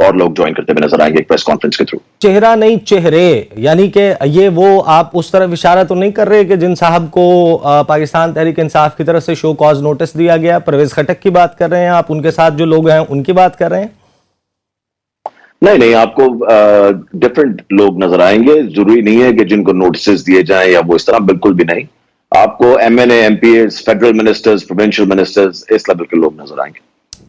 اور لوگ جوائن کرتے ہوئے نظر آئیں گے ایک پریس کانفرنس کے تھرو. چہرہ نہیں چہرے، یعنی کہ یہ وہ آپ اس طرف اشارہ تو نہیں کر رہے کہ جن صاحب کو پاکستان تحریک انصاف کی طرف سے شو کاز نوٹس دیا گیا، پرویز خٹک کی بات کر رہے ہیں آپ، ان کے ساتھ جو لوگ ہیں ان کی بات کر رہے ہیں؟ نہیں، آپ کو ڈفرنٹ لوگ نظر آئیں گے. ضروری نہیں ہے کہ جن کو نوٹسز دیے جائیں یا وہ اس طرح، بالکل بھی نہیں. آپ کو MNA, MPs, federal ministers, provincial ministers, اس لیول کے لوگ نظر آئیں گے.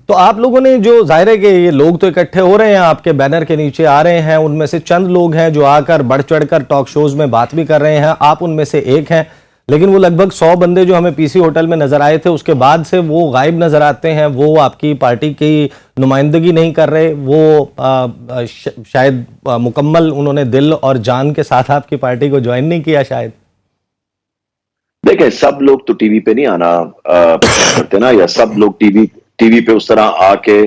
تو آپ لوگوں نے جو ظاہر ہے کہ یہ لوگ تو اکٹھے ہو رہے ہیں، آپ کے بینر کے نیچے آ رہے ہیں، ان میں سے چند لوگ ہیں جو آ کر بڑھ چڑھ کر ٹاک شوز میں بات بھی کر رہے ہیں، آپ ان میں سے ایک ہیں، لیکن وہ لگ بھگ 100 بندے جو ہمیں پی سی ہوٹل میں نظر آئے تھے اس کے بعد سے وہ غائب نظر آتے ہیں، وہ آپ کی پارٹی کی نمائندگی نہیں کر رہے، وہ شاید مکمل انہوں نے دل اور جان کے ساتھ آپ کی پارٹی کو جوائن نہیں کیا شاید. دیکھیں، سب لوگ تو ٹی وی پہ نہیں آنا پسند کرتے نا، یا سب لوگ ٹی وی پہ اس طرح آ کے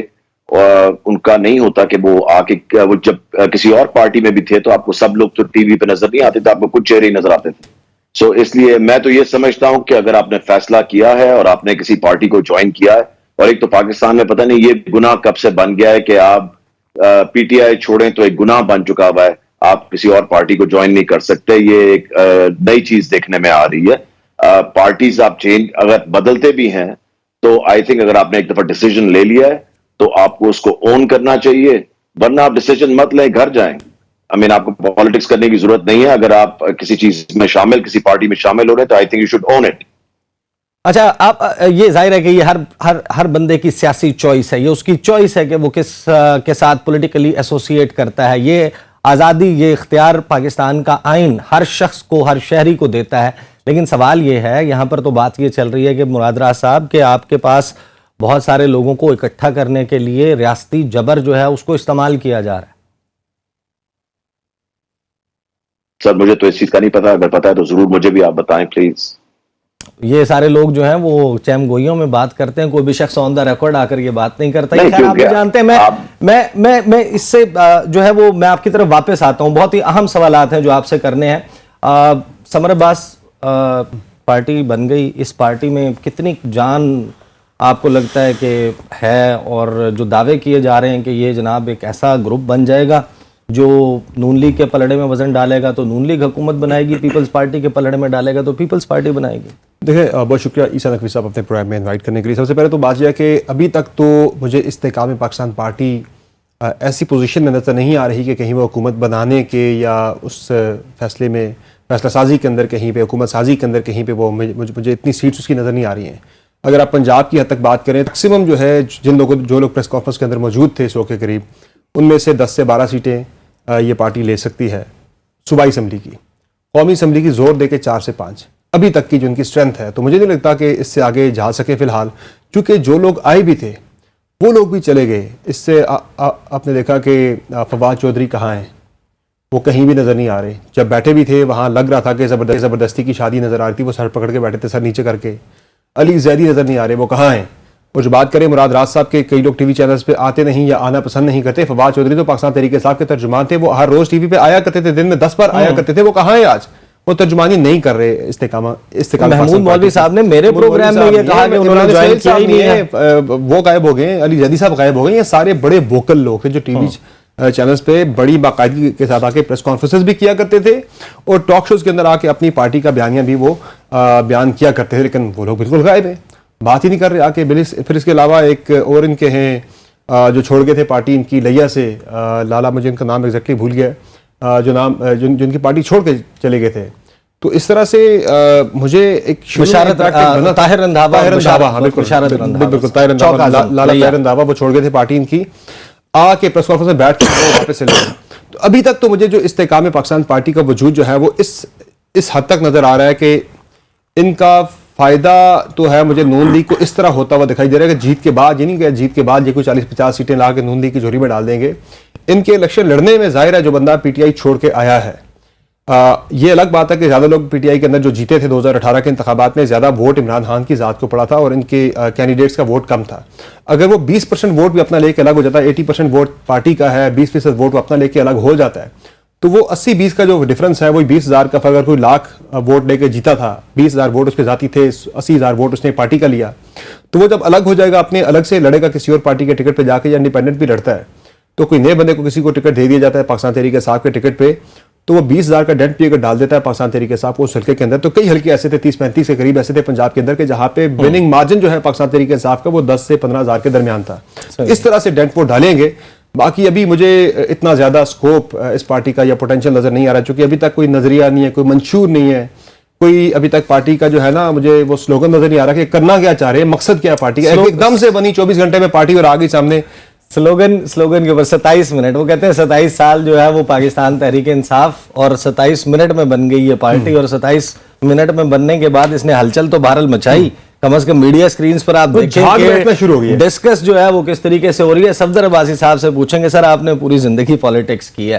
ان کا نہیں ہوتا کہ وہ آ کے وہ جب کسی اور پارٹی میں بھی تھے تو آپ کو سب لوگ تو ٹی وی پہ نظر نہیں آتے تھے، آپ کو کچھ چہرے ہی نظر آتے تھے. سو اس لیے میں تو یہ سمجھتا ہوں کہ اگر آپ نے فیصلہ کیا ہے اور آپ نے کسی پارٹی کو جوائن کیا ہے، اور ایک تو پاکستان میں پتہ نہیں یہ گناہ کب سے بن گیا ہے کہ آپ پی ٹی آئی چھوڑیں تو ایک گناہ بن چکا ہوا ہے، آپ کسی اور پارٹی کو جوائن نہیں کر سکتے. یہ ایک نئی چیز دیکھنے میں آ رہی ہے. پارٹیز آپ چینج اگر بدلتے بھی ہیں تو آئی تھنک اگر آپ نے ایک دفعہ ڈیسیجن لے لیا ہے تو آپ کو اس کو اون کرنا چاہیے، ورنہ آپ ڈیسیجن مت لیں، گھر جائیں. آپ کو پالیٹکس کرنے کی ضرورت نہیں ہے. اگر آپ کسی چیز میں شامل، کسی پارٹی میں شامل ہو رہے تو I think you should own it. اچھا، آپ یہ ظاہر ہے کہ یہ ہر بندے کی سیاسی چوائس ہے، یہ اس کی چوائس ہے کہ وہ کس کے ساتھ پولیٹیکلی ایسوسیٹ کرتا ہے. یہ آزادی، یہ اختیار پاکستان کا آئین ہر شخص کو، ہر شہری کو دیتا ہے. لیکن سوال یہ ہے، یہاں پر تو بات یہ چل رہی ہے کہ مراد راز صاحب کہ آپ کے پاس بہت سارے لوگوں کو اکٹھا کرنے کے لیے ریاستی جبر جو ہے اس کو استعمال کیا جا رہا ہے. سر مجھے تو اس چیز کا نہیں پتا، اگر پتا ہے تو ضرور مجھے بھی آپ بتائیں پلیز. یہ سارے لوگ جو ہیں وہ چیم گوئیوں میں بات کرتے ہیں، کوئی بھی شخص آن دا ریکارڈ آ کر یہ بات نہیں کرتا. یہ خیر آپ بھی جانتے ہیں. میں اس سے جو ہے وہ میں آپ کی طرف واپس آتا ہوں. بہت ہی اہم سوالات ہیں جو آپ سے کرنے ہیں. سمر عباس پارٹی بن گئی، اس پارٹی میں کتنی جان آپ کو لگتا ہے کہ ہے، اور جو دعوے کیے جا رہے ہیں کہ یہ جناب ایک ایسا گروپ بن جائے گا جو نون لیگ کے پلڑے میں وزن ڈالے گا تو نون لیگ حکومت بنائے گی، پیپلز پارٹی کے پلڑے میں ڈالے گا تو پیپلز پارٹی بنائے گی؟ دیکھیں، بہت شکریہ عیسیٰ نقوی صاحب اپنے پروگرام میں انوائٹ کرنے کے لیے. سب سے پہلے تو بات یہ ہے کہ ابھی تک تو مجھے استحکام پاکستان پارٹی ایسی پوزیشن میں نظر نہیں آ رہی کہ کہیں وہ حکومت بنانے کے یا اس فیصلے میں فیصلہ سازی کے اندر کہیں پہ، حکومت سازی کے اندر کہیں پہ وہ مجھے اتنی سیٹس اس کی نظر نہیں آ رہی ہیں. اگر آپ پنجاب کی حد تک بات کریں، میکسیمم جو ہے جو لوگ پریس کانفرنس کے اندر موجود تھے 100 کے قریب، ان میں سے 10 سے 12 سیٹیں یہ پارٹی لے سکتی ہے صوبائی اسمبلی کی. قومی اسمبلی کی زور دے کے 4 سے 5 ابھی تک کی جو ان کی اسٹرینتھ ہے. تو مجھے نہیں لگتا کہ اس سے آگے جا سکے فی الحال، کیونکہ جو لوگ آئے بھی تھے وہ لوگ بھی چلے گئے. اس سے آپ نے دیکھا کہ فواد چودھری کہاں ہیں، وہ کہیں بھی نظر نہیں آ رہے. جب بیٹھے بھی تھے وہاں لگ رہا تھا کہ زبردستی کی شادی نظر آ رہی تھی، وہ سر پکڑ کے بیٹھے تھے، سر نیچے کر کے. علی زیدی نظر نہیں آ رہے، وہ کہاں ہیں. اور جو بات کریں مراد راز صاحب کے، کئی لوگ ٹی وی چینلز پہ آتے نہیں یا آنا پسند نہیں کرتے. فواد چودھری تو پاکستان تحریک انصاف کے ترجمان تھے، وہ ہر روز ٹی وی پہ آیا کرتے تھے، دن میں 10 بار آیا کرتے تھے. وہ کہاں ہیں آج؟ وہ ترجمانی نہیں کر رہے. محمود مولوی صاحب نے میرے پروگرام میں یہ کہا کہ انہوں نے جوائن کیا ہی نہیں ہے، وہ غائب ہو گئے. علی زیدی صاحب غائب ہو گئے. یہ سارے بڑے ووکل لوگ تھے جو ٹی وی چینلز پہ بڑی باقاعدگی کے ساتھ آ کے پریس کانفرنسز بھی کیا کرتے تھے اور ٹاک شوز کے اندر آ کے اپنی پارٹی کا بیانیہ بھی وہ بیان کیا کرتے تھے. لیکن وہ لوگ بالکل غائب ہیں، بات ہی نہیں کر رہے آ کے. پھر اس کے علاوہ ایک اور ان کے ہیں جو چھوڑ گئے تھے پارٹی ان کی لیا سے، لالا، مجھے ان کا نام ایگزیکٹلی بھول گیا، جن کی پارٹی چھوڑ کے چلے گئے تھے. تو اس طرح سے مجھے ایک طاہر رندھاوا، لالا طاہر رندھاوا، وہ چھوڑ گئے تھے پارٹی ان کی، آ کے پریس کانفرنس میں بیٹھ کے واپس سے لے. تو ابھی تک تو مجھے جو استحکام پاکستان پارٹی کا وجود جو ہے وہ اس حد تک نظر آ رہا ہے کہ ان کا فائدہ تو ہے. مجھے نون لیگ کو اس طرح ہوتا ہوا دکھائی دے رہا ہے کہ جیت کے بعد، یہ نہیں کہ جیت کے بعد یہ کوئی 40-50 سیٹیں لا کے نون لیگ کی جھولی میں ڈال دیں گے. ان کے الیکشن لڑنے میں ظاہر ہے جو بندہ پی ٹی آئی چھوڑ کے آیا ہے، یہ الگ بات ہے کہ زیادہ لوگ پی ٹی آئی کے اندر جو جیتے تھے 2018 کے انتخابات میں، زیادہ ووٹ عمران خان کی ذات کو پڑا تھا اور ان کے کینڈیڈیٹس کا ووٹ کم تھا. اگر وہ 20% ووٹ بھی اپنا لے کے الگ ہو جاتا ہے، 80% ووٹ پارٹی کا ہے، 20% ووٹ اپنا لے کے الگ ہو جاتا ہے، تو وہ 80-20 کا جو ڈفرنس ہے، وہی 20,000 کا. اگر کوئی 1,00,000 ووٹ لے کے جیتا تھا، 20,000 ووٹ اس کے ذاتی تھے، 80,000 ووٹ اس نے پارٹی کا لیا، تو وہ جب الگ ہو جائے گا، اپنے الگ سے لڑے گا کسی اور پارٹی کے ٹکٹ پہ جا کے، یا انڈیپینڈنٹ بھی لڑتا ہے، تو کوئی نئے بندے کو کسی کو ٹکٹ دے دیا جاتا ہے پاکستان تحریک انصاف کے ٹکٹ پہ, تو وہ 20,000 کا ڈینٹ بھی اگر ڈال دیتا ہے پاکستان تحریک انصاف کو اس حلقے کے اندر, تو کئی حلقے ایسے تھے 30-35 کے قریب ایسے تھے پنجاب کے اندر کہ جہاں پہ وننگ مارجن جو ہے پاکستان تحریک انصاف کا وہ 10 سے 15,000 کے درمیان تھا. اس طرح سے ڈینٹ وہ ڈالیں گے. باقی ابھی مجھے اتنا زیادہ اسکوپ اس پارٹی کا یا پوٹینشیل نظر نہیں آ رہا, چونکہ ابھی تک کوئی نظریہ نہیں ہے, کوئی منشور نہیں ہے, کوئی ابھی تک پارٹی کا جو ہے نا مجھے وہ سلوگن نظر نہیں آ رہا کہ کرنا کیا چاہ رہے ہیں, مقصد کیا ہے پارٹی کا. ایک دم سے بنی 24 گھنٹے میں پارٹی اور آ گئی سامنے. سلوگن کے اوپر 27 منٹ, وہ کہتے ہیں 27 سال جو ہے وہ پاکستان تحریک انصاف, اور 27 منٹ میں بن گئی یہ پارٹی, اور 27 منٹ میں بننے کے بعد اس نے ہلچل تو بہرحال مچائی. کم از کم میڈیا سکرینز پر آپ دیکھیں کہ ڈسکس جو ہے وہ کس طریقے سے ہو رہی ہے. صفدر عباسی صاحب سے پوچھیں گے, سر آپ نے پوری زندگی پالیٹکس کی ہے,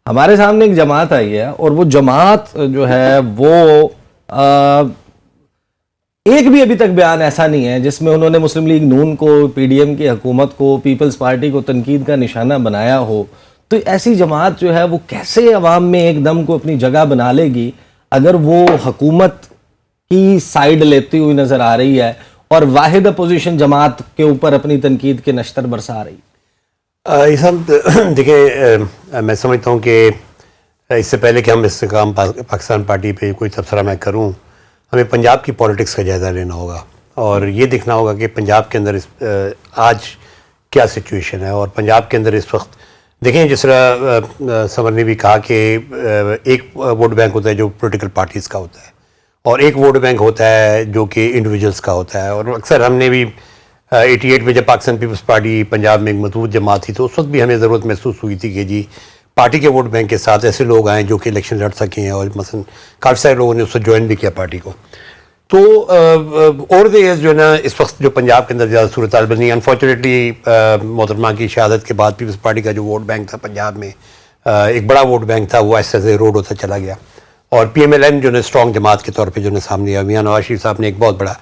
ہمارے سامنے ایک جماعت آئی ہے اور وہ جماعت جو ہے وہ ایک بھی ابھی تک بیان ایسا نہیں ہے جس میں انہوں نے مسلم لیگ نون کو, پی ڈی ایم کی حکومت کو, پیپلز پارٹی کو تنقید کا نشانہ بنایا ہو. تو ایسی جماعت جو ہے وہ کیسے عوام میں ایک دم کو اپنی جگہ بنا لے گی اگر وہ حکومت کی سائیڈ لیتی ہوئی نظر آ رہی ہے اور واحد اپوزیشن جماعت کے اوپر اپنی تنقید کے نشتر برسا رہی ہے؟ یہ سب دیکھیں, میں سمجھتا ہوں کہ اس سے پہلے کہ ہم اس کام پاکستان پارٹی پہ کوئی تبصرہ میں کروں, ہمیں پنجاب کی پولیٹکس کا جائزہ لینا ہوگا اور یہ دیکھنا ہوگا کہ پنجاب کے اندر آج کیا سچویشن ہے. اور پنجاب کے اندر اس وقت دیکھیں, جس طرح سمر نے بھی کہا کہ ایک ووٹ بینک ہوتا ہے جو پولیٹیکل پارٹیز کا ہوتا ہے, اور ایک ووٹ بینک ہوتا ہے جو کہ انڈیویجولس کا ہوتا ہے. اور اکثر ہم نے بھی 88 میں جب پاکستان پیپلز پارٹی پنجاب میں ایک مضبوط جماعت تھی تو اس وقت بھی ہمیں ضرورت محسوس ہوئی تھی کہ جی پارٹی کے ووٹ بینک کے ساتھ ایسے لوگ آئیں جو کہ الیکشن لڑ سکیں, اور مثلا کافی سارے لوگوں نے اس سے جوائن بھی کیا پارٹی کو. تو اوور دی ایئرز جو ہے نا اس وقت جو پنجاب کے اندر زیادہ صورتحال بنی, انفارچونیٹلی محترمہ کی شہادت کے بعد پیپلز پارٹی کا جو ووٹ بینک تھا پنجاب میں, ایک بڑا ووٹ بینک تھا, وہ ایسے ایسے روڈ ہوتا چلا گیا. اور پی ایم ایل این جو ہے اسٹرانگ جماعت کے طور پہ جو ہے سامنے آیا, میاں نواز شریف صاحب نے ایک بہت بڑا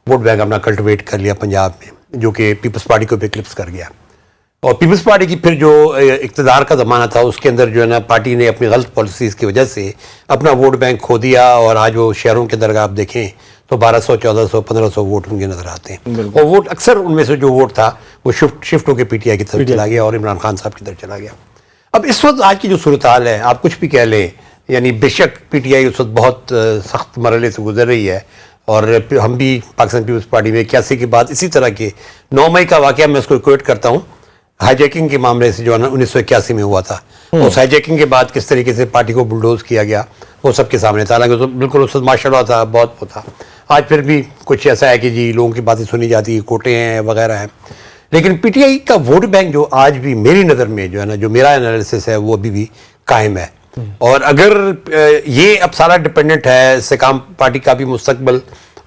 ووٹ بینک اپنا کلٹیویٹ کر لیا پنجاب میں, جو کہ پیپلز پارٹی کو بھی کلپس کر گیا. اور پیپلز پارٹی کی پھر جو اقتدار کا زمانہ تھا اس کے اندر جو ہے نا پارٹی نے اپنی غلط پالیسیز کی وجہ سے اپنا ووٹ بینک کھو دیا, اور آج وہ شہروں کے درگاہ آپ دیکھیں تو 1200, 1400, 1500 ووٹ ان کے نظر آتے ہیں. اور ووٹ اکثر ان میں سے جو ووٹ تھا وہ شفٹ ہو کے پی ٹی آئی کی طرف چلا گیا اور عمران خان صاحب کی طرف چلا گیا. اب اس وقت آج کی جو صورتحال ہے, آپ کچھ بھی کہہ لیں, یعنی بے شک پی ٹی آئی اس وقت بہت سخت مرحلے سے گزر رہی ہے, اور ہم بھی پاکستان پیپلز پارٹی میں 81 کے بعد اسی طرح کے 9 مئی کا واقعہ میں اس کو کویٹ کرتا ہوں, ہائی جیکنگ کے معاملے سے جو ہے نا 1981 میں ہوا تھا. اس ہائی جیکنگ کے بعد کس طریقے سے پارٹی کو بلڈوز کیا گیا وہ سب کے سامنے تھا. حالانکہ تو بالکل اس وقت ماشاء اللہ تھا, بہت وہ تھا. آج پھر بھی کچھ ایسا ہے کہ جی لوگوں کی باتیں سنی جاتی, کوٹے ہیں وغیرہ ہیں. لیکن پی ٹی آئی کا ووٹ بینک جو آج بھی میری نظر میں جو ہے نا, جو میرا انالیسس ہے وہ ابھی بھی قائم ہے. اور اگر یہ اب سارا ڈپینڈنٹ ہے سکام پارٹی کا بھی مستقبل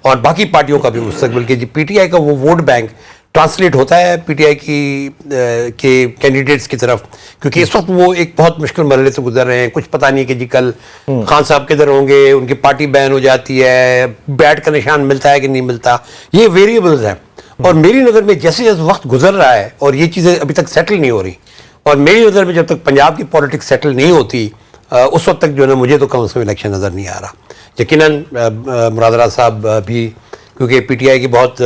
اور باقی پارٹیوں کا بھی مستقبل کہ جی پی ٹی آئی کا وہ ووٹ بینک ٹرانسلیٹ ہوتا ہے پی ٹی آئی کے کینڈیڈیٹس کی طرف, کیونکہ اس وقت وہ ایک بہت مشکل مرحلے سے گزر رہے ہیں. کچھ پتہ نہیں کہ جی کل خان صاحب کدھر ہوں گے, ان کی پارٹی بین ہو جاتی ہے, بیٹ کا نشان ملتا ہے کہ نہیں ملتا, یہ ویریبلز ہیں. اور میری نظر میں جیسے جیسے وقت گزر رہا ہے اور یہ چیزیں ابھی تک سیٹل نہیں ہو رہی, اور میری نظر میں جب تک پنجاب کی پولیٹکس سیٹل نہیں ہوتی اس وقت تک جو ہے نا مجھے تو کم از کم الیکشن نظر نہیں آ رہا. یقیناً مراد راز صاحب بھی کیونکہ پی ٹی آئی کے بہت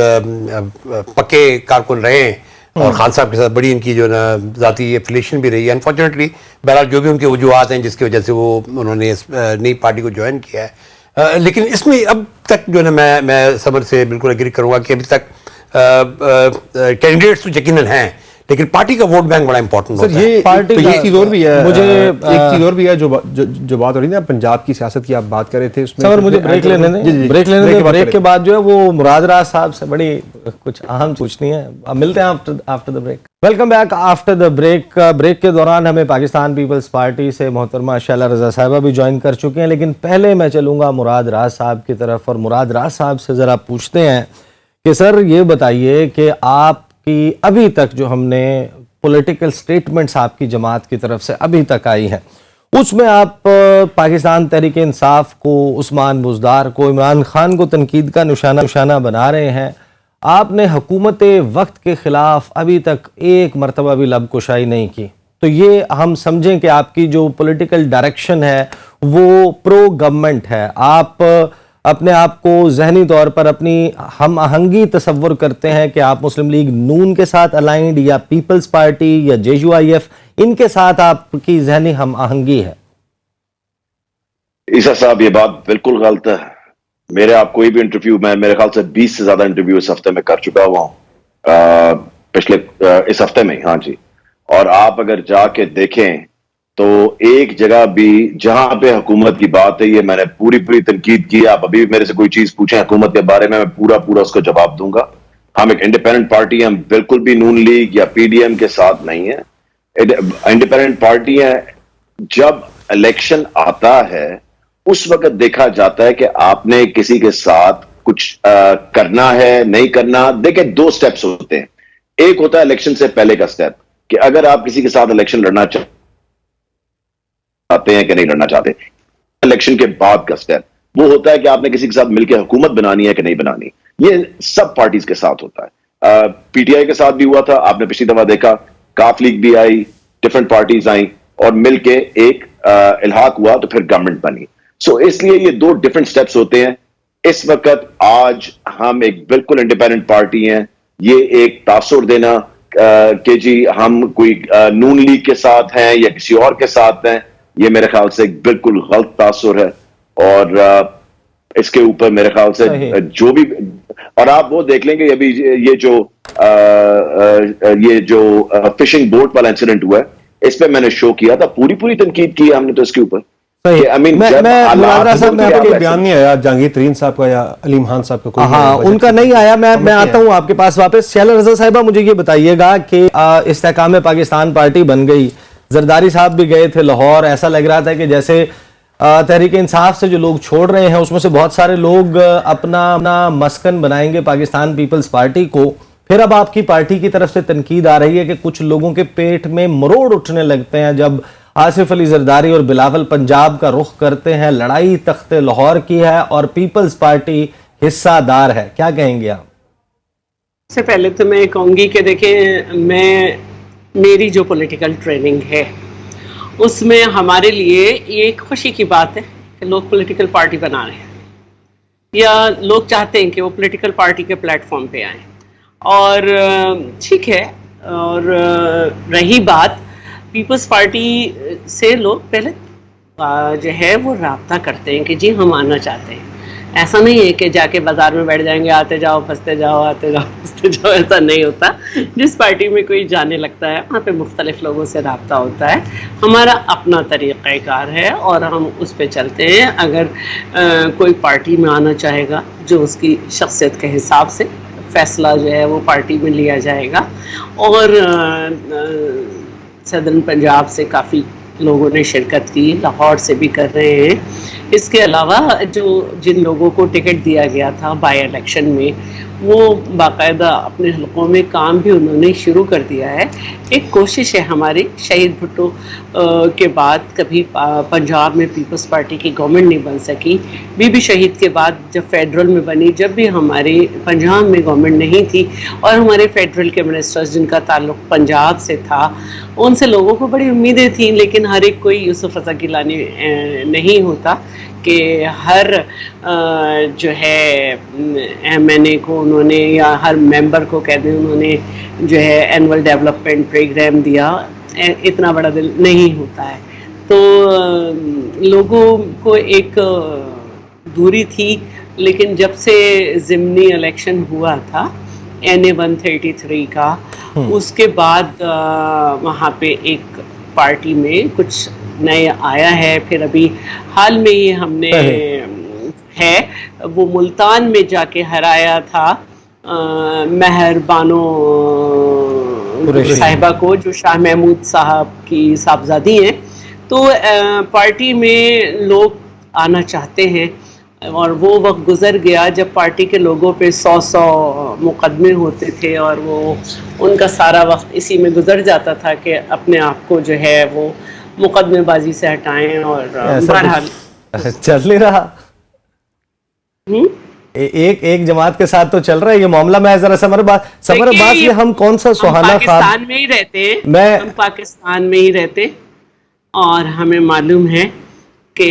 پکے کارکن رہے ہیں, اور خان صاحب کے ساتھ بڑی ان کی جو ہے نا ذاتی ایفیلیشن بھی رہی ہے. انفارچونیٹلی بہرحال جو بھی ان کے وجوہات ہیں جس کی وجہ سے وہ انہوں نے اس نئی پارٹی کو جوائن کیا ہے, لیکن اس میں اب تک جو ہے نا میں سمر سے بالکل ایگری کروں گا کہ ابھی تک کینڈیڈیٹس تو یقیناً ہیں, لیکن پارٹی کا ووٹ بینک بڑا امپورٹنٹ ہوتا ہے. پارٹی کی چیز اور بھی ہے, مجھے ایک چیز اور بھی ہے جو بات ہو رہی ہے نا پنجاب کی سیاست کی آپ بات کر رہے تھے, اس میں مجھے بریک لینے دیں, بریک کے بعد جو ہے وہ مراد راز صاحب سے بڑی کچھ اہم پوچھنی ہے. اب ملتے ہیں after the break. Welcome back after the break. Break کے دوران ہمیں پاکستان پیپلز پارٹی سے محترمہ شیلا رضا صاحبہ بھی جوائن کر چکے ہیں, لیکن پہلے میں چلوں گا مراد راز صاحب کی طرف, اور مراد راز صاحب سے ذرا پوچھتے ہیں کہ سر یہ بتائیے کہ آپ کی ابھی تک جو ہم نے پولیٹیکل سٹیٹمنٹس آپ کی جماعت کی طرف سے ابھی تک آئی ہیں, اس میں آپ پاکستان تحریک انصاف کو, عثمان بزدار کو, عمران خان کو تنقید کا نشانہ بنا رہے ہیں. آپ نے حکومت وقت کے خلاف ابھی تک ایک مرتبہ بھی لب کشائی نہیں کی, تو یہ ہم سمجھیں کہ آپ کی جو پولیٹیکل ڈائریکشن ہے وہ پرو گورنمنٹ ہے. آپ اپنے آپ کو ذہنی طور پر اپنی ہم آہنگی تصور کرتے ہیں کہ آپ مسلم لیگ نون کے ساتھ الائنڈ یا پیپلز پارٹی یا JUIF ان کے ساتھ آپ کی ذہنی ہم آہنگی ہے؟ عیسیٰ صاحب یہ بات بالکل غلط ہے. میرے آپ کوئی بھی انٹرویو میں میرے خیال سے 20 سے زیادہ انٹرویو اس ہفتے میں کر چکا ہوا ہوں، پچھلے اس ہفتے میں. ہاں جی. اور آپ اگر جا کے دیکھیں تو ایک جگہ بھی جہاں پہ حکومت کی بات ہے، یہ میں نے پوری تنقید کی. آپ ابھی میرے سے کوئی چیز پوچھیں حکومت کے بارے میں پورا اس کو جواب دوں گا. ہم ایک انڈیپینڈنٹ پارٹی ہیں، ہم بالکل بھی نون لیگ یا PDM کے ساتھ نہیں ہیں. انڈیپینڈنٹ پارٹی ہیں. جب الیکشن آتا ہے اس وقت دیکھا جاتا ہے کہ آپ نے کسی کے ساتھ کچھ کرنا ہے نہیں کرنا. دیکھیں 2 سٹیپس ہوتے ہیں. ایک ہوتا ہے الیکشن سے پہلے کا سٹیپ کہ اگر آپ کسی کے ساتھ الیکشن لڑنا چاہتے ہیں کہ نہیں لڑنا چاہتے. الیکشن کے بعد کا سٹیپ وہ ہوتا ہے کہ آپ نے کسی کے ساتھ مل کے حکومت بنانی ہے کہ نہیں بنانی. یہ سب پارٹیز کے ساتھ ہوتا ہے. PTI کے ساتھ بھی ہوا تھا. آپ نے پچھلی دفعہ دیکھا کاف لیگ بھی آئی، ڈفرنٹ پارٹیز آئیں اور مل کے ایک الحاق ہوا تو پھر گورنمنٹ بنی. سو اس لیے یہ 2 ڈفرنٹ سٹیپس ہوتے ہیں. اس وقت آج ہم ایک بالکل انڈیپینڈنٹ پارٹی ہیں. یہ ایک تاثر دینا کہ جی ہم کوئی نون لیگ کے ساتھ ہیں یا کسی اور کے ساتھ ہیں، یہ میرے خیال سے ایک بالکل غلط تاثر ہے. اور اس کے اوپر میرے خیال سے جو بھی، اور آپ وہ دیکھ لیں گے ابھی یہ جو فشنگ بوٹ والا انسیڈنٹ ہوا ہے، اس پہ میں نے شو کیا تھا، پوری تنقید کی ہے ہم نے تو اس کے اوپر. بیان نہیں آیا جہانگیر ترین صاحب کا یا علیم خان صاحب کا؟ ہاں ان کا نہیں آیا. میں آتا ہوں آپ کے پاس واپس. شیلا رضا صاحبہ مجھے یہ بتائیے گا کہ استحکام پاکستان پارٹی بن گئی، زرداری صاحب بھی گئے تھے لاہور. ایسا لگ رہا تھا کہ جیسے تحریک انصاف سے جو لوگ چھوڑ رہے ہیں اس میں سے بہت سارے لوگ اپنا مسکن بنائیں گے پاکستان پیپلز پارٹی کو. پھر اب آپ کی پارٹی کی طرف سے تنقید آ رہی ہے کہ کچھ لوگوں کے پیٹ میں مروڑ اٹھنے لگتے ہیں جب آصف علی زرداری اور بلاول پنجاب کا رخ کرتے ہیں. لڑائی تخت لاہور کی ہے اور پیپلز پارٹی حصہ دار ہے. کیا کہیں گے آپ؟ سے پہلے تو میں کہوں گی کہ دیکھیں، میری جو پولیٹیکل ٹریننگ ہے اس میں ہمارے لیے یہ ایک خوشی کی بات ہے کہ لوگ پولیٹیکل پارٹی بنا رہے ہیں یا لوگ چاہتے ہیں کہ وہ پولیٹیکل پارٹی کے پلیٹ فارم پہ آئیں. اور ٹھیک ہے. اور رہی بات پیپلز پارٹی سے، لوگ پہلے جو ہے وہ رابطہ کرتے ہیں کہ جی ہم آنا چاہتے ہیں. ایسا نہیں ہے کہ جا کے بازار میں بیٹھ جائیں گے، آتے جاؤ پھنستے جاؤ، آتے جاؤ پھنستے جاؤ. ایسا نہیں ہوتا. جس پارٹی میں کوئی جانے لگتا ہے وہاں پہ مختلف لوگوں سے رابطہ ہوتا ہے. ہمارا اپنا طریقہ کار ہے اور ہم اس پہ چلتے ہیں. اگر کوئی پارٹی میں آنا چاہے گا جو اس کی شخصیت کے حساب سے فیصلہ جو ہے وہ پارٹی میں لیا جائے گا. اور صدرن پنجاب سے کافی لوگوں نے شرکت کی، لاہور سے بھی کر رہے ہیں. اس کے علاوہ جن لوگوں کو ٹکٹ دیا گیا تھا بائی الیکشن میں، وہ باقاعدہ اپنے حلقوں میں کام بھی انہوں نے شروع کر دیا ہے. ایک کوشش ہے ہماری. شہید بھٹو کے بعد کبھی پنجاب میں پیپلز پارٹی کی گورنمنٹ نہیں بن سکی. بی بی شہید کے بعد جب فیڈرل میں بنی، جب بھی ہماری پنجاب میں گورنمنٹ نہیں تھی اور ہمارے فیڈرل کے منسٹرز جن کا تعلق پنجاب سے تھا، ان سے لوگوں کو بڑی امیدیں تھیں. لیکن ہر ایک کوئی یوسف رضا گیلانی نہیں ہوتا کہ ہر جو ہے MNA کو انہوں نے یا ہر ممبر کو کہہ دیں انہوں نے جو ہے اینول ڈیولپمنٹ پروگرام دیا. اتنا بڑا دل نہیں ہوتا ہے. تو لوگوں کو ایک دوری تھی. لیکن جب سے ضمنی الیکشن ہوا تھا NA 133 کا، اس کے بعد وہاں پہ ایک پارٹی میں کچھ نئے آیا ہے. پھر ابھی حال میں ہی ہم نے ہے وہ ملتان میں جا کے ہرایا تھا مہر بانو صاحبہ کو، جو شاہ محمود صاحب کی صاحبزادی ہیں. تو پارٹی میں لوگ آنا چاہتے ہیں اور وہ وقت گزر گیا جب پارٹی کے لوگوں پہ 100 مقدمے ہوتے تھے اور وہ ان کا سارا وقت اسی میں گزر جاتا تھا کہ اپنے آپ کو جو ہے وہ مقدمے بازی سے ہٹائیں. اور بہرحال چل نہیں رہا. ایک جماعت کے ساتھ تو چل رہا ہے یہ معاملہ. میں ذرا سمر باز یہ ہم کون سا سہانا خواب، پاکستان میں ہی رہتے ہیں، ہم پاکستان میں ہی رہتے اور ہمیں معلوم ہے کہ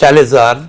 40,000,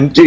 MP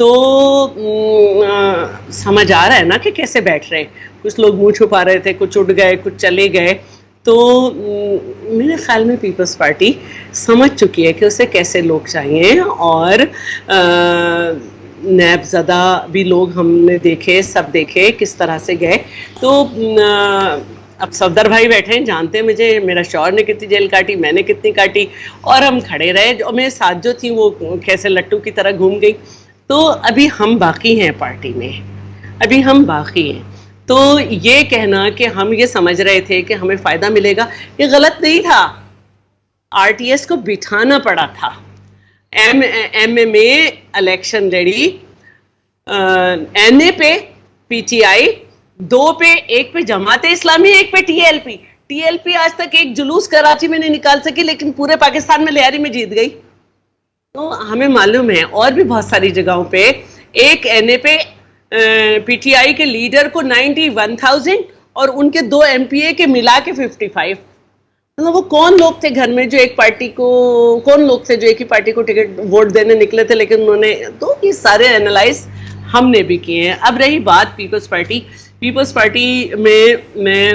تو سمجھ آ رہا ہے نا کہ کیسے بیٹھ رہے ہیں. کچھ لوگ منہ چھپا رہے تھے, کچھ اٹھ گئے, کچھ چلے گئے. تو میرے خیال میں پیپلز پارٹی سمجھ چکی ہے کہ اسے کیسے لوگ چاہیے, اور نیب زدہ بھی لوگ ہم نے دیکھے, سب دیکھے کس طرح سے گئے. تو اب صفدر بھائی بیٹھے ہیں, جانتے ہیں مجھے, میرا شوہر نے کتنی جیل کاٹی, میں نے کتنی کاٹی, اور ہم کھڑے رہے. اور میرے ساتھ جو تھیں وہ کیسے لٹو کی طرح گھوم گئی. تو ابھی ہم باقی ہیں پارٹی میں, ابھی ہم باقی ہیں. تو یہ کہنا کہ ہم یہ سمجھ رہے تھے کہ ہمیں فائدہ ملے گا, یہ غلط نہیں تھا. آر ٹی ایس کو بٹھانا پڑا تھا. ایم ایم اے الیکشن لڑی, این اے پہ پی ٹی آئی, 2 پہ, 1 پہ جماعت اسلامی, 1 پہ T L P. T L P آج تک ایک جلوس کراچی میں نہیں نکال سکی, لیکن پورے پاکستان میں لیاری میں جیت گئی. تو ہمیں معلوم ہے اور بھی بہت ساری جگہوں پہ ایک این اے پہ پی ٹی آئی کے لیڈر کو 91,000 اور ان کے 2 ایم پی اے کے ملا کے 55. مطلب وہ کون لوگ تھے گھر میں جو ایک پارٹی کو, کون لوگ تھے جو ایک ہی پارٹی کو ٹکٹ ووٹ دینے نکلے تھے, لیکن انہوں نے, تو یہ سارے اینالائز ہم نے بھی کیے ہیں. اب رہی بات پیپلز پارٹی میں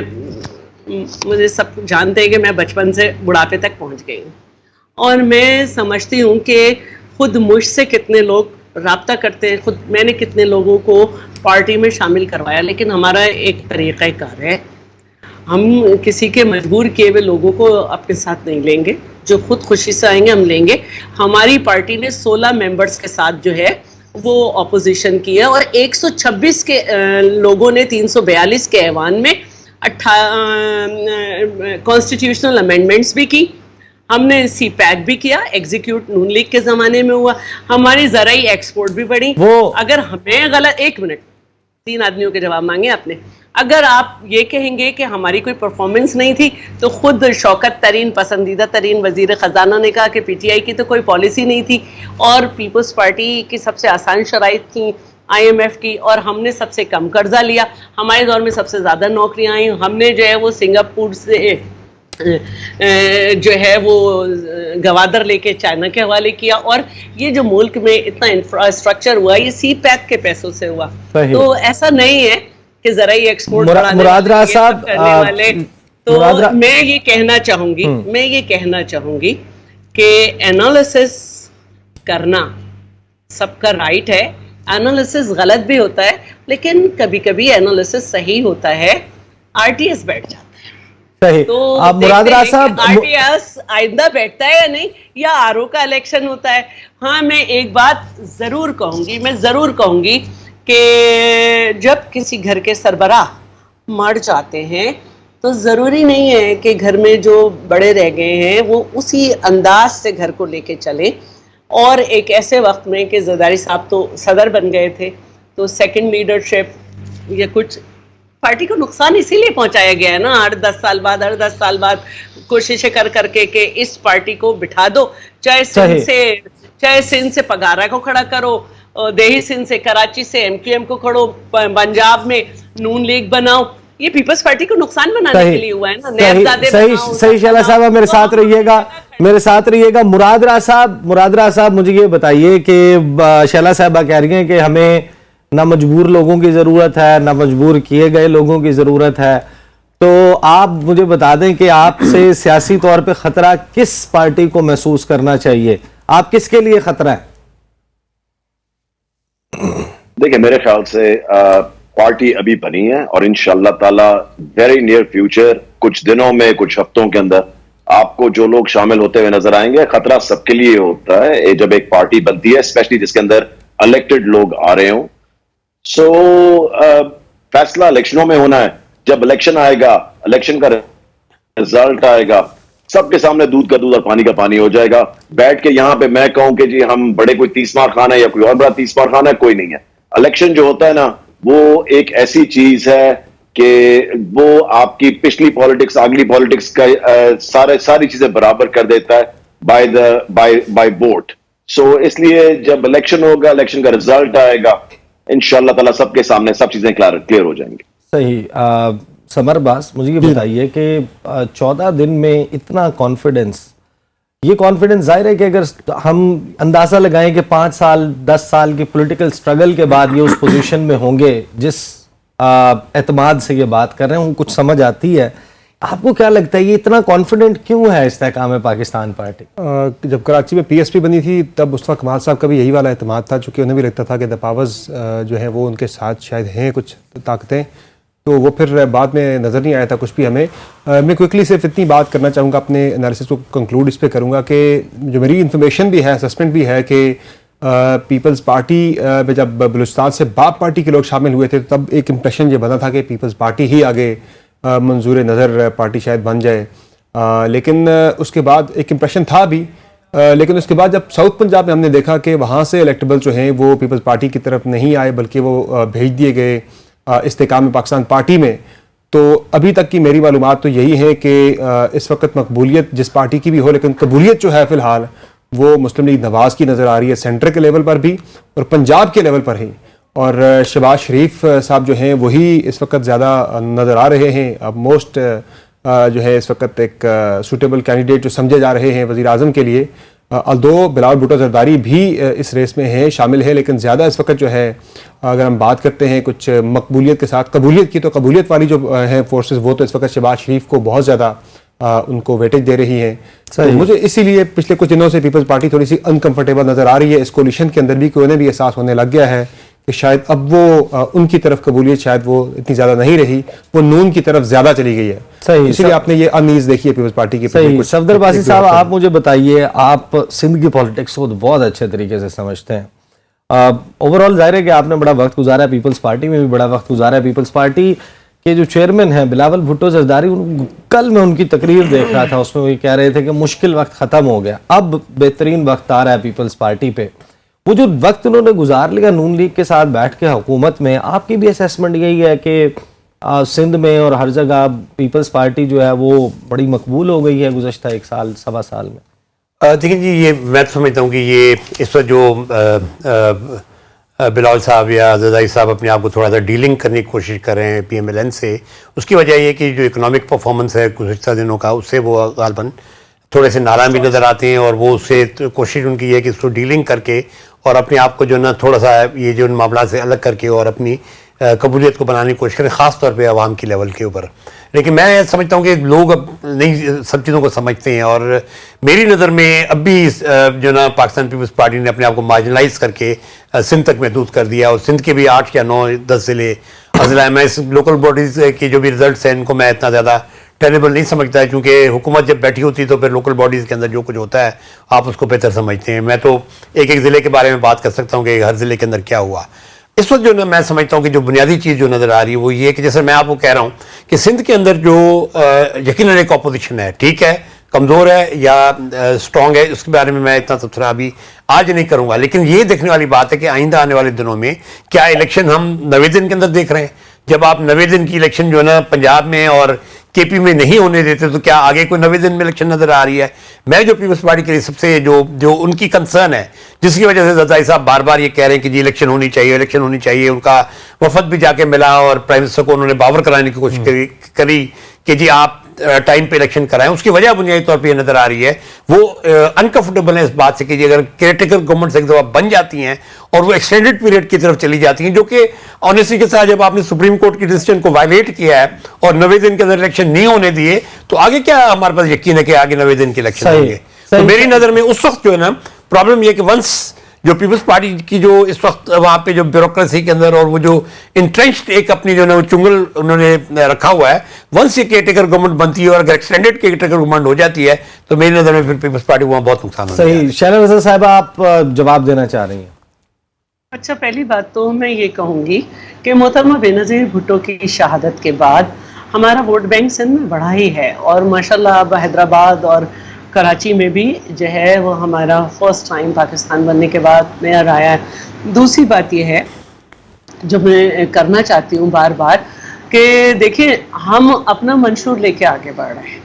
مجھے سب جانتے ہیں کہ میں بچپن سے بڑھاپے تک پہنچ گئی ہوں, اور میں سمجھتی ہوں کہ خود مجھ سے کتنے لوگ رابطہ کرتے ہیں, خود میں نے کتنے لوگوں کو پارٹی میں شامل کروایا. لیکن ہمارا ایک طریقہ کار ہے, ہم کسی کے مجبور کیے ہوئے لوگوں کو اپنے ساتھ نہیں لیں گے. جو خود خوشی سے آئیں گے ہم لیں گے. ہماری پارٹی نے 16 ممبرز کے ساتھ جو ہے وہ اپوزیشن کی ہے, اور 126 کے لوگوں نے 342 کے ایوان میں کانسٹیٹیوشنل امینڈمنٹس بھی کی. ہم نے سی پیک بھی کیا, ایگزیکیوٹ نون لیگ کے زمانے میں ہوا. ہماری زرعی ایکسپورٹ بھی بڑھی. اگر ہمیں غلط, 1 منٹ, 3 آدمیوں کے جواب مانگے آپ نے. اگر آپ یہ کہیں گے کہ ہماری کوئی پرفارمنس نہیں تھی, تو خود شوکت ترین, پسندیدہ ترین وزیر خزانہ نے کہا کہ پی ٹی آئی کی تو کوئی پالیسی نہیں تھی, اور پیپلز پارٹی کی سب سے آسان شرائط تھیں آئی ایم ایف کی, اور ہم نے سب سے کم قرضہ لیا. ہمارے دور میں سب سے زیادہ نوکریاں آئیں. ہم نے جو ہے وہ سنگاپور سے جو ہے وہ گوادر لے کے چائنا کے حوالے کیا, اور یہ جو ملک میں اتنا انفراسٹرکچر ہوا یہ سی پیک کے پیسوں سے ہوا. تو ایسا نہیں ہے کہ زرعی ایکسپورٹ مراد راز صاحب, تو میں یہ کہنا چاہوں گی کہ انالیسس کرنا سب کا رائٹ ہے. انالیسس غلط بھی ہوتا ہے, لیکن کبھی کبھی انالیسس صحیح ہوتا ہے. آر ٹی ایس بیٹھ جاتا ہے. تو مراد راز صاحب, آر ٹی ایس آئندہ بیٹھتا ہے یا نہیں, یا آر او کا الیکشن ہوتا ہے. ہاں, میں ایک بات ضرور کہوں گی کہ جب کسی گھر کے سربراہ مر جاتے ہیں تو ضروری نہیں ہے کہ گھر میں جو بڑے رہ گئے ہیں وہ اسی انداز سے گھر کو لے کے چلیں. اور ایک ایسے وقت میں کہ زرداری صاحب تو صدر بن گئے تھے, تو سیکنڈ لیڈرشپ یا کچھ پارٹی کو نقصان اسی لیے پہنچایا گیا ہے نا, 8-10 سال بعد کوششیں کر کے کہ اس پارٹی کو بٹھا دو, چاہے سندھ سے پگارا کو کھڑا کرو, دیہی سندھ سے, کراچی سے ایم کیو ایم کو کھڑو, پنجاب میں نون لیگ بناؤ. یہ پیپلز پارٹی کو نقصان بنانے کے لیے ہوا ہے نا. صحیح شیلا صاحب, میرے ساتھ رہیے گا. مراد راز صاحب مجھے یہ بتائیے کہ شیلا صاحبہ کہہ رہی ہیں کہ ہمیں نہ مجبور لوگوں کی ضرورت ہے, نہ مجبور کیے گئے لوگوں کی ضرورت ہے. تو آپ مجھے بتا دیں کہ آپ سے سیاسی طور پہ خطرہ کس پارٹی کو محسوس کرنا چاہیے, آپ کس کے لیے خطرہ ہے؟ دیکھیں, میرے خیال سے پارٹی ابھی بنی ہے, اور انشاءاللہ تعالی ویری نیئر فیوچر, کچھ دنوں میں, کچھ ہفتوں کے اندر آپ کو جو لوگ شامل ہوتے ہوئے نظر آئیں گے. خطرہ سب کے لیے ہوتا ہے جب ایک پارٹی بنتی ہے, اسپیشلی جس کے اندر الیکٹڈ لوگ آ رہے ہوں. سو فیصلہ الیکشنوں میں ہونا ہے. جب الیکشن آئے گا, الیکشن کا رزلٹ آئے گا, سب کے سامنے دودھ کا دودھ اور پانی کا پانی ہو جائے گا. بیٹھ کے یہاں پہ میں کہوں کہ جی ہم بڑے کوئی 30 مار خانہ ہے یا کوئی اور بڑا 30 مار خانہ ہے, کوئی نہیں ہے. الیکشن جو ہوتا ہے نا, وہ ایک ایسی چیز ہے کہ وہ آپ کی پچھلی پالیٹکس, اگلی پالیٹکس کا ساری چیزیں برابر کر دیتا ہے بائی ووٹ. سو اس لیے جب الیکشن ہوگا, الیکشن کا رزلٹ آئے گا, انشاءاللہ تعالیٰ سب کے سامنے سب چیزیں کلیئر ہو جائیں گی. صحیح. سمر باس, مجھے یہ بتائیے کہ 14 دن میں اتنا کانفیڈنس یہ کانفیڈنس ظاہر ہے کہ اگر ہم اندازہ لگائیں کہ 5 سال 10 سال کی پولیٹیکل سٹرگل کے بعد یہ اس پوزیشن میں ہوں گے جس اعتماد سے یہ بات کر رہے ہیں، کچھ سمجھ آتی ہے. آپ کو کیا لگتا ہے یہ اتنا کانفیڈنٹ کیوں ہے استحکام پاکستان پارٹی؟ جب کراچی میں پی ایس پی بنی تھی تب اس وقت کمال صاحب کا بھی یہی والا اعتماد تھا، چونکہ انہیں بھی لگتا تھا کہ دا پاورز جو ہیں وہ ان کے ساتھ شاید ہیں کچھ طاقتیں، تو وہ پھر بعد میں نظر نہیں آیا تھا کچھ بھی ہمیں. میں کوئکلی صرف اتنی بات کرنا چاہوں گا، اپنے انالیسس کو کنکلوڈ اس پہ کروں گا کہ جو میری انفارمیشن بھی ہے، اسسمنٹ بھی ہے کہ پیپلز پارٹی میں جب بلوچستان سے باپ پارٹی کے لوگ شامل ہوئے تھے تب ایک امپریشن یہ بنا تھا کہ پیپلز پارٹی ہی آگے منظور نظر پارٹی شاید بن جائے، لیکن اس کے بعد ایک امپریشن تھا بھی، لیکن اس کے بعد جب ساؤتھ پنجاب میں ہم نے دیکھا کہ وہاں سے الیکٹیبل جو ہیں وہ پیپلز پارٹی کی طرف نہیں آئے بلکہ وہ بھیج دیے گئے استحکام پاکستان پارٹی میں، تو ابھی تک کی میری معلومات تو یہی ہے کہ اس وقت مقبولیت جس پارٹی کی بھی ہو لیکن قبولیت جو ہے فی الحال وہ مسلم لیگ نواز کی نظر آ رہی ہے، سینٹر کے لیول پر بھی اور پنجاب کے لیول پر ہی. اور شہباز شریف صاحب جو ہیں وہی اس وقت زیادہ نظر آ رہے ہیں، اب موسٹ جو ہے اس وقت ایک سوٹیبل کینڈیڈیٹ جو سمجھے جا رہے ہیں وزیر اعظم کے لیے. الدو بلاول بھٹو زرداری بھی اس ریس میں ہیں، شامل ہے، لیکن زیادہ اس وقت جو ہے اگر ہم بات کرتے ہیں کچھ مقبولیت کے ساتھ قبولیت کی، تو قبولیت والی جو ہیں فورسز وہ تو اس وقت شہباز شریف کو بہت زیادہ ان کو ویٹیج دے رہی ہیں. مجھے اسی لیے پچھلے کچھ دنوں سے پیپلز پارٹی تھوڑی سی انکمفرٹیبل نظر آ رہی ہے اس کولیشن کے اندر بھی، کہ انہیں بھی احساس ہونے لگ گیا ہے کہ شاید اب وہ ان کی طرف قبولیت شاید وہ اتنی زیادہ نہیں رہی، وہ نون کی طرف زیادہ چلی گئی ہے. اسی لیے آپ نے یہ انیز دیکھی ہے پیپلز پارٹی کی. صحیح. صفدر باسی صاحب آپ مجھے بتائیے، آپ سندھ کی پالیٹکس کو بہت اچھے طریقے سے سمجھتے ہیں. اوور آل ظاہر ہے کہ آپ نے بڑا وقت گزارا ہے پیپلز پارٹی میں، بھی بڑا وقت گزارا ہے. پیپلز پارٹی کے جو چیئرمین ہیں بلاول بھٹو زرداری، کل میں ان کی تقریر دیکھ رہا تھا، اس میں وہ کہہ رہے تھے کہ مشکل وقت ختم ہو گیا، اب بہترین وقت آ رہا ہے پیپلز پارٹی پہ. وہ جو وقت انہوں نے گزار لیا نون لیگ کے ساتھ بیٹھ کے حکومت میں، آپ کی بھی اسیسمنٹ یہی ہے کہ سندھ میں اور ہر جگہ پیپلز پارٹی جو ہے وہ بڑی مقبول ہو گئی ہے گزشتہ 1 سال سوا سال میں؟ دیکھیں جی، یہ میں سمجھتا ہوں کہ یہ اس وقت جو بلاول صاحب یا زرداری صاحب اپنے آپ کو تھوڑا سا ڈیلنگ کرنے کی کوشش کر رہے ہیں پی ایم ایل این سے، اس کی وجہ یہ کہ جو اکنامک پرفارمنس ہے گزشتہ دنوں کا، اس سے وہ غالباً تھوڑے سے ناراض بھی نظر آتے ہیں، اور وہ اس سے کوشش ان کی یہ ہے کہ اس کو ڈیلنگ کر کے اور اپنے آپ کو جو نا تھوڑا سا یہ جو ان معاملات سے الگ کر کے اور اپنی قبولیت کو بنانے کی کوشش کریں، خاص طور پہ عوام کی لیول کے اوپر. لیکن میں سمجھتا ہوں کہ لوگ اب نہیں سب چیزوں کو سمجھتے ہیں، اور میری نظر میں اب بھی جو نا پاکستان پیپلز پارٹی نے اپنے آپ کو مارجنلائز کر کے سندھ تک محدود کر دیا، اور سندھ کے بھی 8 یا 9 10 ضلع اضلاع میں اس لوکل باڈیز کی جو بھی ریزلٹس ہیں ان کو میں اتنا زیادہ ٹینیبل نہیں سمجھتا ہے، کیونکہ حکومت جب بیٹھی ہوتی ہے تو پھر لوکل باڈیز کے اندر جو کچھ ہوتا ہے آپ اس کو بہتر سمجھتے ہیں. میں تو ایک ضلع کے بارے میں بات کر سکتا ہوں کہ ہر ضلع کے اندر کیا ہوا. اس وقت جو نا میں سمجھتا ہوں کہ جو بنیادی چیز جو نظر آ رہی ہے وہ یہ کہ جیسے میں آپ کو کہہ رہا ہوں کہ سندھ کے اندر جو یقیناً ایک اپوزیشن ہے، ٹھیک ہے، کمزور ہے یا اسٹرانگ ہے، اس کے بارے میں میں اتنا تبصرہ ابھی آج نہیں کروں گا. لیکن یہ دیکھنے والی بات ہے کہ آئندہ آنے والے دنوں میں کیا الیکشن ہم 90 دن کے اندر دیکھ رہے ہیں. جب آپ 90 دن کی الیکشن جو ہے نا پنجاب میں اور کے پی میں نہیں ہونے دیتے تو کیا آگے کوئی 90 دن میں الیکشن نظر آ رہی ہے؟ میں جو پیپلز پارٹی کے لیے سب سے جو ان کی کنسرن ہے، جس کی وجہ سے زرداری صاحب بار بار یہ کہہ رہے ہیں کہ جی الیکشن ہونی چاہیے، الیکشن ہونی چاہیے، ان کا وفد بھی جا کے ملا اور پرائم منسٹر کو انہوں نے باور کرانے کی کوشش کری کہ جی آپ ٹائم پہ الیکشن کرائیں. اس کی وجہ بنیادی طور پہ یہ نظر آ رہی ہے وہ انکمفرٹیبل ہے اس بات سے کہ جی اگر کیئرٹیکر گورنمنٹ ایک دفعہ بن جاتی ہیں اور وہ ایکسٹینڈڈ پیریڈ کی طرف چلی جاتی ہیں، جو کہ آنیسٹی کے ساتھ جب آپ نے سپریم کورٹ کی ڈیسیجن کو وائلیٹ کیا ہے اور 90 دن کے اندر الیکشن نہیں ہونے دیے، تو آگے کیا ہمارے پاس یقین ہے کہ آگے 90 دن کے الیکشن ہوں گے؟ تو میری نظر میں اس وقت جو ہے نا پرابلم یہ کہ ونس جو پیپلز پارٹی کی جو اس وقت وہاں پہ جو بیوروکریسی کے اندر اور وہ جو انٹرنچڈ ایک اپنی جو ہے چنگل انہوں نے رکھا ہوا ہے، ونس یہ کیئرٹیکر گورنمنٹ بنتی ہے اور اگر ایکسٹینڈڈ کیئرٹیکر گورنمنٹ ہو جاتی ہے تو میری نظر میں پھر پیپلز پارٹی وہاں بہت نقصان ہوتا ہے. صحیح. شہلا نصر صاحبہ آپ جواب دینا چاہ رہی ہیں؟ اچھا، پہلی بات تو میں یہ کہوں گی کہ محترمہ بینظیر بھٹو کی شہادت کے بعد ہمارا ووٹ بینک سندھ میں بڑھا ہی ہے، اور ماشاءاللہ اب حیدرآباد اور کراچی میں بھی جو ہے وہ ہمارا فرسٹ ٹائم پاکستان بننے کے بعد میئر آیا ہے. دوسری بات یہ ہے جو میں کرنا چاہتی ہوں بار بار کہ دیکھیں ہم اپنا منشور لے کے آگے بڑھ رہے ہیں.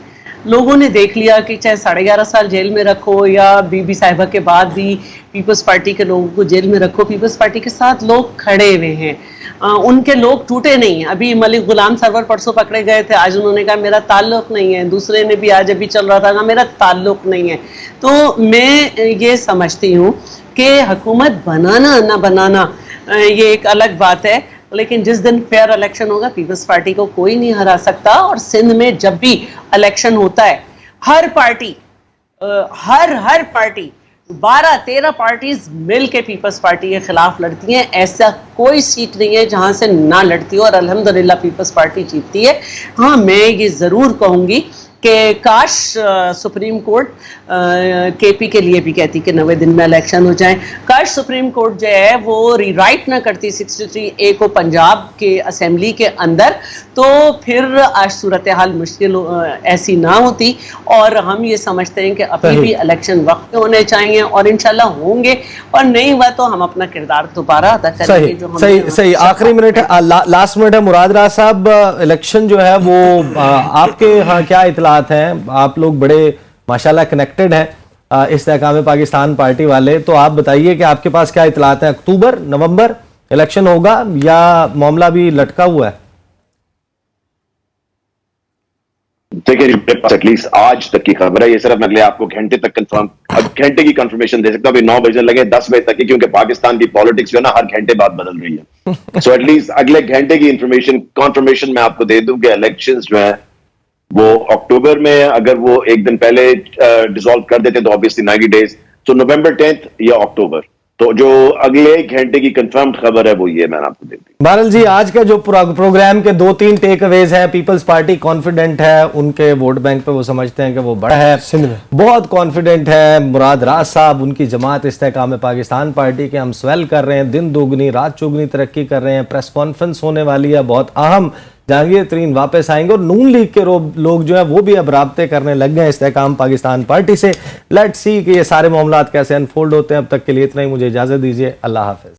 لوگوں نے دیکھ لیا کہ چاہے 11.5 سال جیل میں رکھو یا بی بی صاحبہ کے بعد بھی پیپلز پارٹی کے لوگوں کو جیل میں رکھو، پیپلز پارٹی کے ساتھ لوگ کھڑے ہوئے ہیں، ان کے لوگ ٹوٹے نہیں۔ ابھی ملک غلام سرور پرسوں پکڑے گئے تھے، آج انہوں نے کہا میرا تعلق نہیں ہے، دوسرے نے بھی آج ابھی چل رہا تھا کہا میرا تعلق نہیں ہے۔ تو میں یہ سمجھتی ہوں کہ حکومت بنانا نہ بنانا یہ ایک الگ بات ہے، لیکن جس دن فیئر الیکشن ہوگا پیپلز پارٹی کو کوئی نہیں ہرا سکتا۔ اور سندھ میں جب بھی الیکشن ہوتا ہے ہر پارٹی 12-13 پارٹیز مل کے پیپلز پارٹی کے خلاف لڑتی ہیں، ایسا کوئی سیٹ نہیں ہے جہاں سے نہ لڑتی ہو، اور الحمدللہ پیپلز پارٹی جیتتی ہے۔ ہاں میں یہ ضرور کہوں گی کہ کاش سپریم کورٹ کے پی کے لیے بھی کہتی کہ 90 دن میں الیکشن ہو جائیں، کاش سپریم کورٹ جو ہے وہ ری رائٹ نہ کرتی 63A کو پنجاب کے اسمبلی کے اندر، تو پھر آج صورتحال مشکل ایسی نہ ہوتی۔ اور ہم یہ سمجھتے ہیں کہ ابھی بھی الیکشن وقت پہ ہونے چاہیے اور انشاءاللہ ہوں گے، اور نہیں ہوا تو ہم اپنا کردار دوبارہ ادا کریں گے۔ جو ہم صحیح آخری منٹ لاسٹ منٹ ہے، مراد راز صاحب، الیکشن جو ہے وہ آپ کے ہاں کیا اطلاعات ہیں؟ آپ لوگ بڑے ماشاءاللہ کنیکٹڈ ہیں استحکام پاکستان پارٹی والے، تو آپ بتائیے کہ آپ کے پاس کیا اطلاعات ہیں؟ اکتوبر نومبر الیکشن ہوگا یا معاملہ بھی لٹکا ہوا ہے؟ دیکھیں میرے پاس ایٹ لیسٹ آج تک کی خبر ہے، یہ صرف میں اگلے آپ کو گھنٹے تک گھنٹے کی کنفرمیشن دے سکتا ہوں، 9 بجے لگے 10 بجے تک کی، کیونکہ پاکستان کی پالیٹکس جو ہے نا ہر گھنٹے بعد بدل رہی ہے۔ سو ایٹ لیسٹ اگلے گھنٹے کی کنفرمیشن میں آپ کو دے دوں کہ الیکشنز جو ہیں وہ اکتوبر میں، اگر وہ ایک دن پہلے ڈیزالو کر دیتے تو obviously 90 days، تو نومبر 10 یا اکتوبر، تو جو اگلے گھنٹے کی کنفرمڈ خبر ہے وہ یہ میں نے آپ کو دے دی۔ بہرحال جی، آج کا جو پروگرام کے 2-3 ٹیک اویز ہیں، پیپلز پارٹی کانفیڈنٹ ہے، ان کے ووٹ بینک پہ وہ سمجھتے ہیں کہ وہ بڑا ہے، بہت کانفیڈنٹ ہے۔ مراد راز صاحب، ان کی جماعت استحکام پاکستان پارٹی کے ہم سویل کر رہے ہیں، دن دوگنی رات چوگنی ترقی کر رہے ہیں، پریس کانفرنس ہونے والی ہے بہت اہم، جہانگیر ترین واپس آئیں گے، اور نون لیگ کے لوگ جو ہیں وہ بھی اب رابطے کرنے لگ گئے استحکام پاکستان پارٹی سے۔ لیٹس سی کہ یہ سارے معاملات کیسے انفولڈ ہوتے ہیں۔ اب تک کے لیے اتنا ہی، مجھے اجازت دیجیے، اللہ حافظ۔